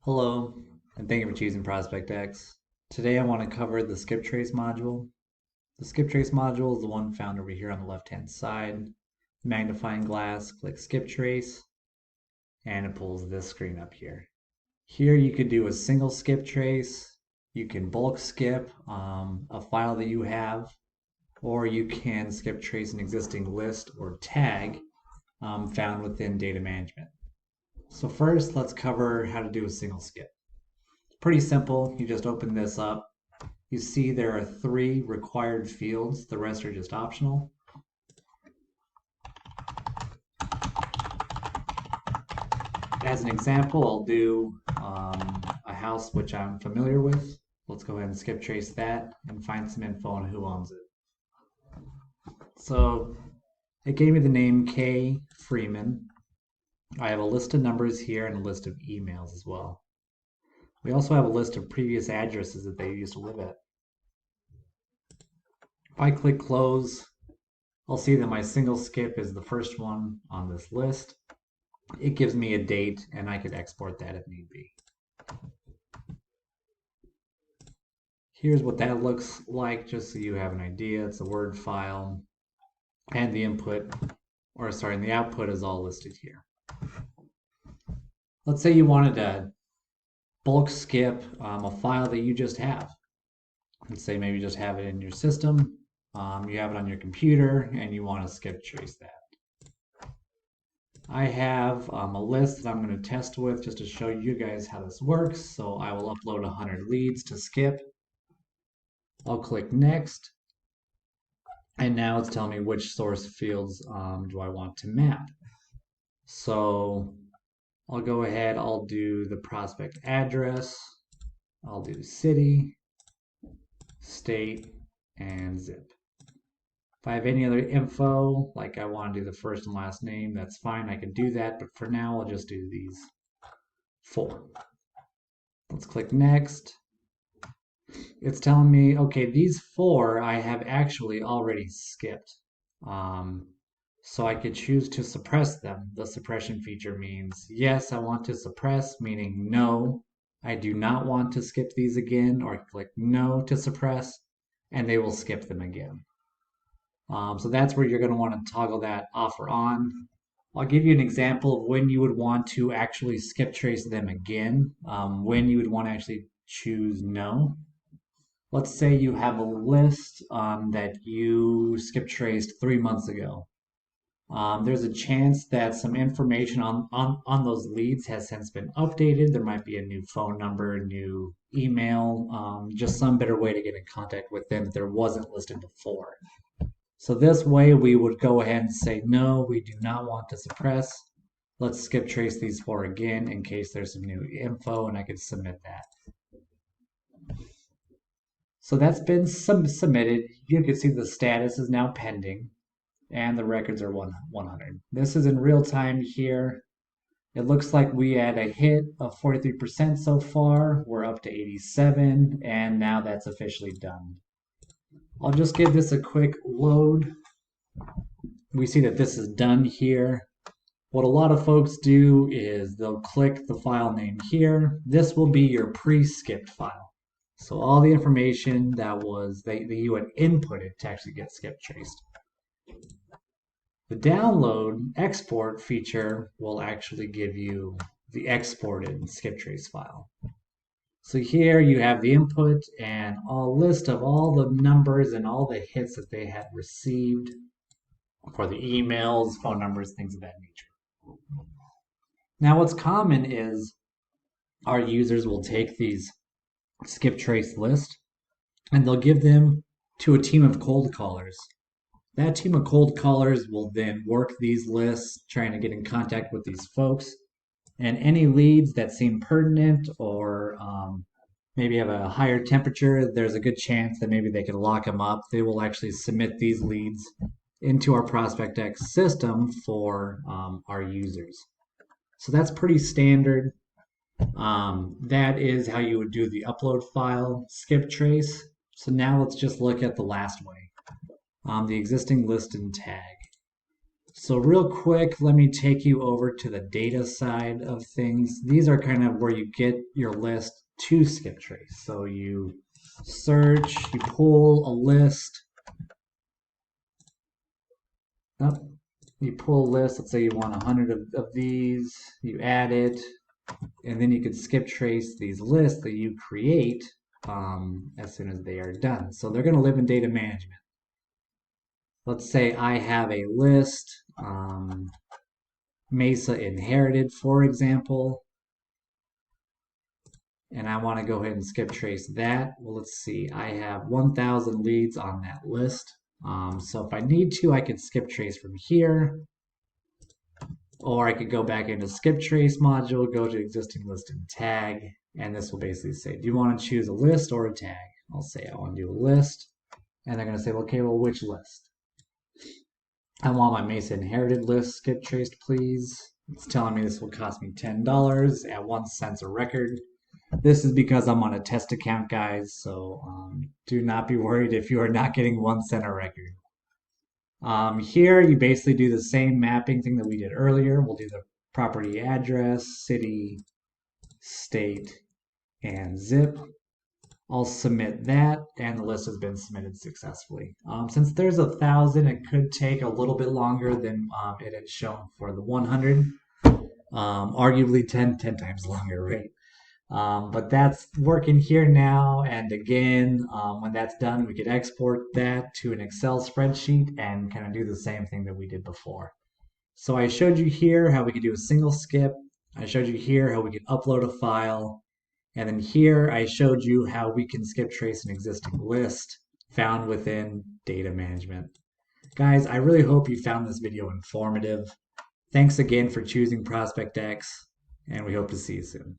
Hello, and thank you for choosing ProspectX. Today I want to cover the SkipTrace module. The SkipTrace module is the one found over here on the left-hand side. Magnifying glass, click SkipTrace, and it pulls this screen up here. Here you could do a single skip trace, you can bulk skip a file that you have, or you can skip trace an existing list or tag found within data management. So first, let's cover how to do a single skip. Pretty simple. You just open this up. You see there are 3 required fields. The rest are just optional. As an example, I'll do a house which I'm familiar with. Let's go ahead and skip trace that and find some info on who owns it. So it gave me the name K. Freeman. I have a list of numbers here and a list of emails as well. We also have a list of previous addresses that they used to live at. If I click close, I'll see that my single skip is the first one on this list. It gives me a date, and I could export that if need be. Here's what that looks like, just so you have an idea. It's a Word file, and the the output is all listed here. Let's say you wanted to bulk skip a file that you just have. Let's say maybe you just have it in your system, you have it on your computer, and you want to skip trace that. I have a list that I'm going to test with just to show you guys how this works. So I will upload 100 leads to skip. I'll click next. And now it's telling me which source fields do I want to map. So I'll go ahead, I'll do the prospect address, I'll do city, state, and zip. If I have any other info, like I want to do the first and last name, that's fine, I can do that, but for now I'll just do these 4. Let's click next. It's telling me, okay, these 4 I have actually already skipped. So I could choose to suppress them. The suppression feature means, yes, I want to suppress, meaning no, I do not want to skip these again, or click no to suppress, and they will skip them again. So that's where you're going to want to toggle that off or on. I'll give you an example of when you would want to actually skip trace them again, when you would want to actually choose no. Let's say you have a list that you skip traced 3 months ago. There's a chance that some information on those leads has since been updated. There might be a new phone number, new email, just some better way to get in contact with them that there wasn't listed before. So this way we would go ahead and say, no, we do not want to suppress. Let's skip trace these 4 again in case there's some new info, and I could submit that. So that's been submitted. You can see the status is now pending, and the records are 100. This is in real time here. It looks like we had a hit of 43% so far. We're up to 87, and now that's officially done. I'll just give this a quick load. We see that this is done here. What a lot of folks do is they'll click the file name here. This will be your pre-skipped file. So all the information that you had inputted to actually get skip traced. The download export feature will actually give you the exported skip trace file. So here you have the input and a list of all the numbers and all the hits that they had received for the emails, phone numbers, things of that nature. Now what's common is our users will take these skip trace lists and they'll give them to a team of cold callers. That team of cold callers will then work these lists, trying to get in contact with these folks. And any leads that seem pertinent or maybe have a higher temperature, there's a good chance that maybe they can lock them up. They will actually submit these leads into our ProspectX system for our users. So that's pretty standard. That is how you would do the upload file skip trace. So now let's just look at the last way. The existing list and tag. So real quick, let me take you over to the data side of things. These are kind of where you get your list to SkipTrace. So you search, you pull a list. You pull a list, let's say you want 100 of these, you add it, and then you can SkipTrace these lists that you create as soon as they are done. So they're going to live in data management. Let's say I have a list, Mesa inherited, for example, and I want to go ahead and SkipTrace that. Well, let's see, I have 1,000 leads on that list. So if I need to, I can SkipTrace from here, or I could go back into SkipTrace module, go to existing list and tag, and this will basically say, do you want to choose a list or a tag? I'll say I want to do a list, and they're going to say, okay, well, which list? I want my Mesa inherited list skip traced, please. It's telling me this will cost me $10 at 1 cent a record. This is because I'm on a test account, guys, so do not be worried if you are not getting 1 cent a record. Here, you basically do the same mapping thing that we did earlier. We'll do the property address, city, state, and zip. I'll submit that, and the list has been submitted successfully. Since there's 1,000, it could take a little bit longer than it had shown for the 100. Arguably 10 times longer, right? But that's working here now, and again, when that's done, we could export that to an Excel spreadsheet and kind of do the same thing that we did before. So I showed you here how we could do a single skip. I showed you here how we could upload a file. And then here I showed you how we can skip trace an existing list found within data management. Guys, I really hope you found this video informative. Thanks again for choosing ProspectX, and we hope to see you soon.